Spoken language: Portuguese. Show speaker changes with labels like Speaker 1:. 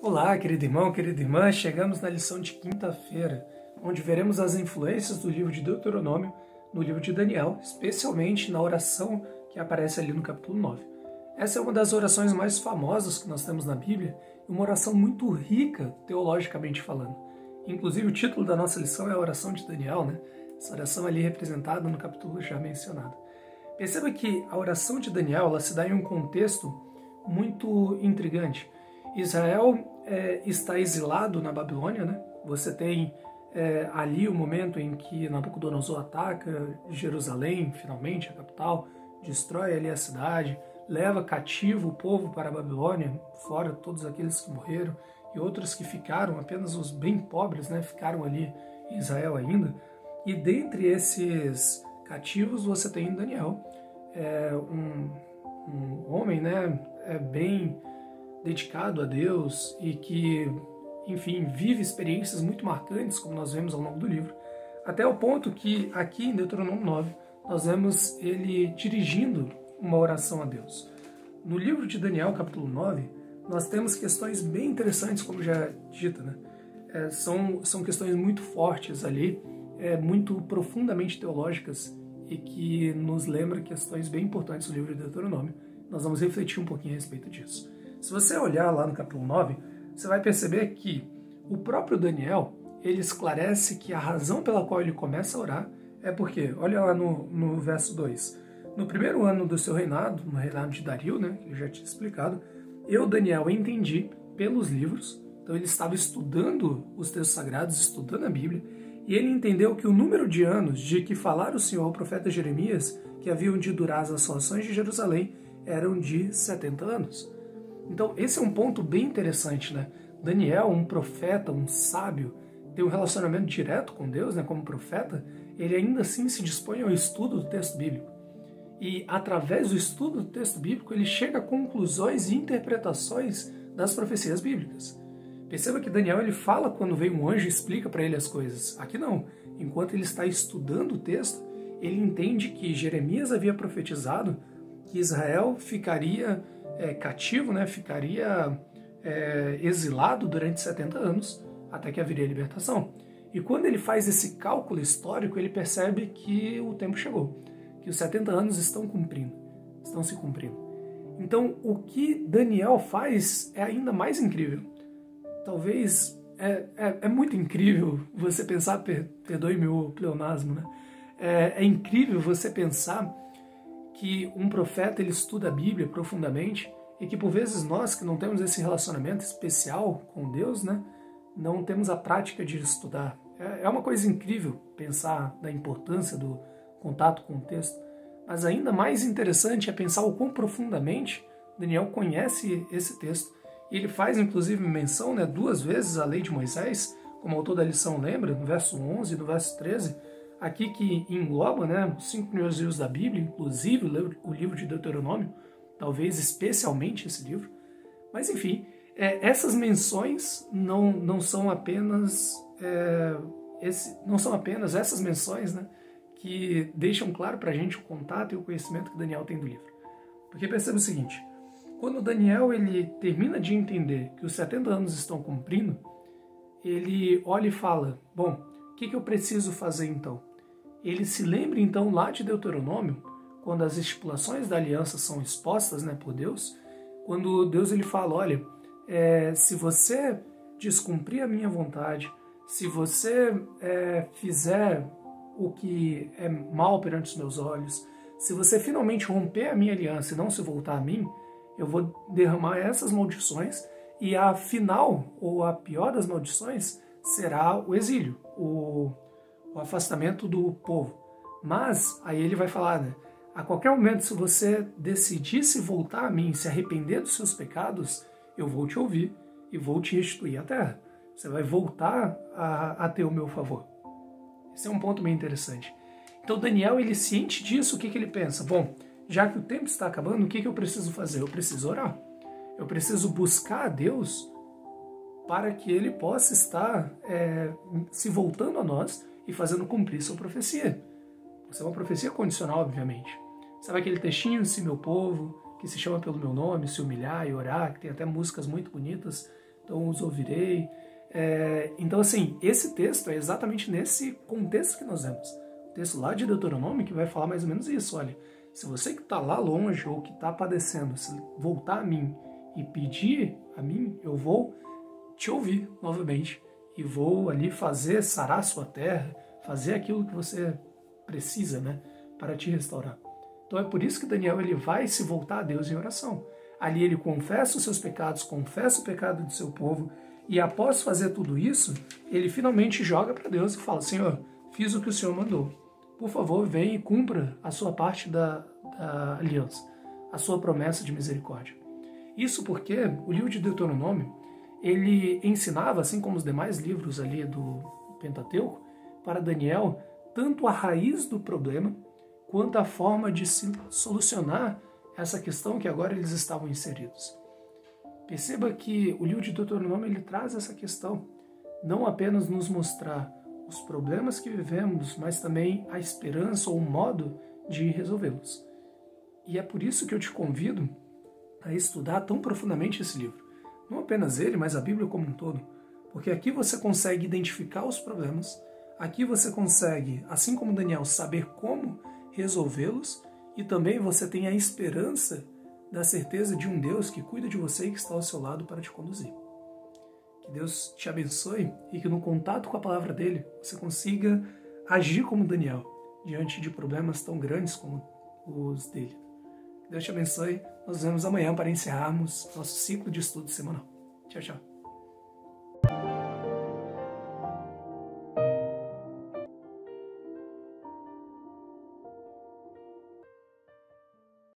Speaker 1: Olá, querido irmão, querida irmã, chegamos na lição de quinta-feira, onde veremos as influências do livro de Deuteronômio no livro de Daniel, especialmente na oração que aparece ali no capítulo 9. Essa é uma das orações mais famosas que nós temos na Bíblia, e uma oração muito rica teologicamente falando. Inclusive o título da nossa lição é a oração de Daniel, né? Essa oração ali representada no capítulo já mencionado. Perceba que a oração de Daniel ela se dá em um contexto muito intrigante. Israel está exilado na Babilônia, né? Você tem ali o momento em que Nabucodonosor ataca Jerusalém, finalmente, a capital, destrói ali a cidade, leva cativo o povo para a Babilônia, fora todos aqueles que morreram, e outros que ficaram, apenas os bem pobres, né, ficaram ali em Israel ainda. E dentre esses cativos você tem Daniel, um homem, né, bem dedicado a Deus e que, enfim, vive experiências muito marcantes, como nós vemos ao longo do livro, até o ponto que aqui em Deuteronômio 9 nós vemos ele dirigindo uma oração a Deus. No livro de Daniel, capítulo 9, nós temos questões bem interessantes, como já dito, né? São questões muito fortes ali, muito profundamente teológicas e que nos lembra questões bem importantes do livro de Deuteronômio. Nós vamos refletir um pouquinho a respeito disso. Se você olhar lá no capítulo 9, você vai perceber que o próprio Daniel, ele esclarece que a razão pela qual ele começa a orar é porque, olha lá no verso 2, no primeiro ano do seu reinado, no reinado de Dario, né, que eu já tinha explicado, eu, Daniel, entendi pelos livros, então ele estava estudando os textos sagrados, estudando a Bíblia, e ele entendeu que o número de anos de que falara o Senhor ao profeta Jeremias, que haviam de durar as assolações de Jerusalém, eram de 70 anos. Então, esse é um ponto bem interessante, né? Daniel, um profeta, um sábio, tem um relacionamento direto com Deus, né? Como profeta, ele ainda assim se dispõe ao estudo do texto bíblico. E, através do estudo do texto bíblico, ele chega a conclusões e interpretações das profecias bíblicas. Perceba que Daniel, ele fala quando vem um anjo e explica para ele as coisas. Aqui não. Enquanto ele está estudando o texto, ele entende que Jeremias havia profetizado que Israel ficaria cativo, né, ficaria exilado durante 70 anos, até que haveria libertação. E quando ele faz esse cálculo histórico, ele percebe que o tempo chegou, que os 70 anos estão se cumprindo. Então, o que Daniel faz é ainda mais incrível. Talvez, é muito incrível você pensar, perdoe-me o pleonasmo, né? É incrível você pensar que um profeta ele estuda a Bíblia profundamente e que por vezes nós que não temos esse relacionamento especial com Deus, né, não temos a prática de estudar. É uma coisa incrível pensar da importância do contato com o texto, mas ainda mais interessante é pensar o quão profundamente Daniel conhece esse texto. E ele faz inclusive menção, né, 2 vezes à lei de Moisés, como o autor da lição lembra, no verso 11 e no verso 13, aqui que engloba, né, os 5 primeiros livros da Bíblia, inclusive o livro de Deuteronômio, talvez especialmente esse livro. Mas enfim, essas menções não são apenas essas menções, né, que deixam claro para a gente o contato e o conhecimento que Daniel tem do livro. Porque perceba o seguinte, quando Daniel ele termina de entender que os 70 anos estão cumprindo, ele olha e fala, bom, o que eu preciso fazer então? Ele se lembra então lá de Deuteronômio, quando as estipulações da aliança são expostas, né, por Deus, quando Deus ele fala, olha, se você descumprir a minha vontade, se você fizer o que é mal perante os meus olhos, se você finalmente romper a minha aliança e não se voltar a mim, eu vou derramar essas maldições e a final, ou a pior das maldições, será o exílio, o afastamento do povo. Mas, aí ele vai falar, né, a qualquer momento, se você decidir se voltar a mim, se arrepender dos seus pecados, eu vou te ouvir e vou te restituir a terra. Você vai voltar a ter o meu favor. Esse é um ponto bem interessante. Então Daniel, ele ciente disso, o que ele pensa? Bom, já que o tempo está acabando, o que eu preciso fazer? Eu preciso orar. Eu preciso buscar a Deus para que ele possa estar se voltando a nós e fazendo cumprir sua profecia. Isso é uma profecia condicional, obviamente. Sabe aquele textinho, se meu povo, que se chama pelo meu nome, se humilhar e orar, que tem até músicas muito bonitas então os ouvirei. Então, assim, esse texto é exatamente nesse contexto que nós vemos. O texto lá de Deuteronômio que vai falar mais ou menos isso, olha, se você que está lá longe ou que está padecendo, se voltar a mim e pedir a mim, eu vou te ouvir novamente e vou ali sarar a sua terra, fazer aquilo que você precisa, né, para te restaurar. Então é por isso que Daniel ele vai se voltar a Deus em oração. Ali ele confessa os seus pecados, confessa o pecado do seu povo, e após fazer tudo isso, ele finalmente joga para Deus e fala: Senhor, fiz o que o Senhor mandou. Por favor, venha e cumpra a sua parte da aliança, a sua promessa de misericórdia. Isso porque o livro de Deuteronômio, ele ensinava, assim como os demais livros ali do Pentateuco, para Daniel, tanto a raiz do problema, quanto a forma de se solucionar essa questão que agora eles estavam inseridos. Perceba que o livro de Deuteronômio ele traz essa questão, não apenas nos mostrar os problemas que vivemos, mas também a esperança ou o modo de resolvê-los. E é por isso que eu te convido a estudar tão profundamente esse livro. Não apenas ele, mas a Bíblia como um todo. Porque aqui você consegue identificar os problemas, aqui você consegue, assim como Daniel, saber como resolvê-los, e também você tem a esperança da certeza de um Deus que cuida de você e que está ao seu lado para te conduzir. Que Deus te abençoe e que no contato com a palavra dele você consiga agir como Daniel diante de problemas tão grandes como os dele. Que Deus te abençoe. Nos vemos amanhã para encerrarmos nosso ciclo de estudo semanal. Tchau, tchau.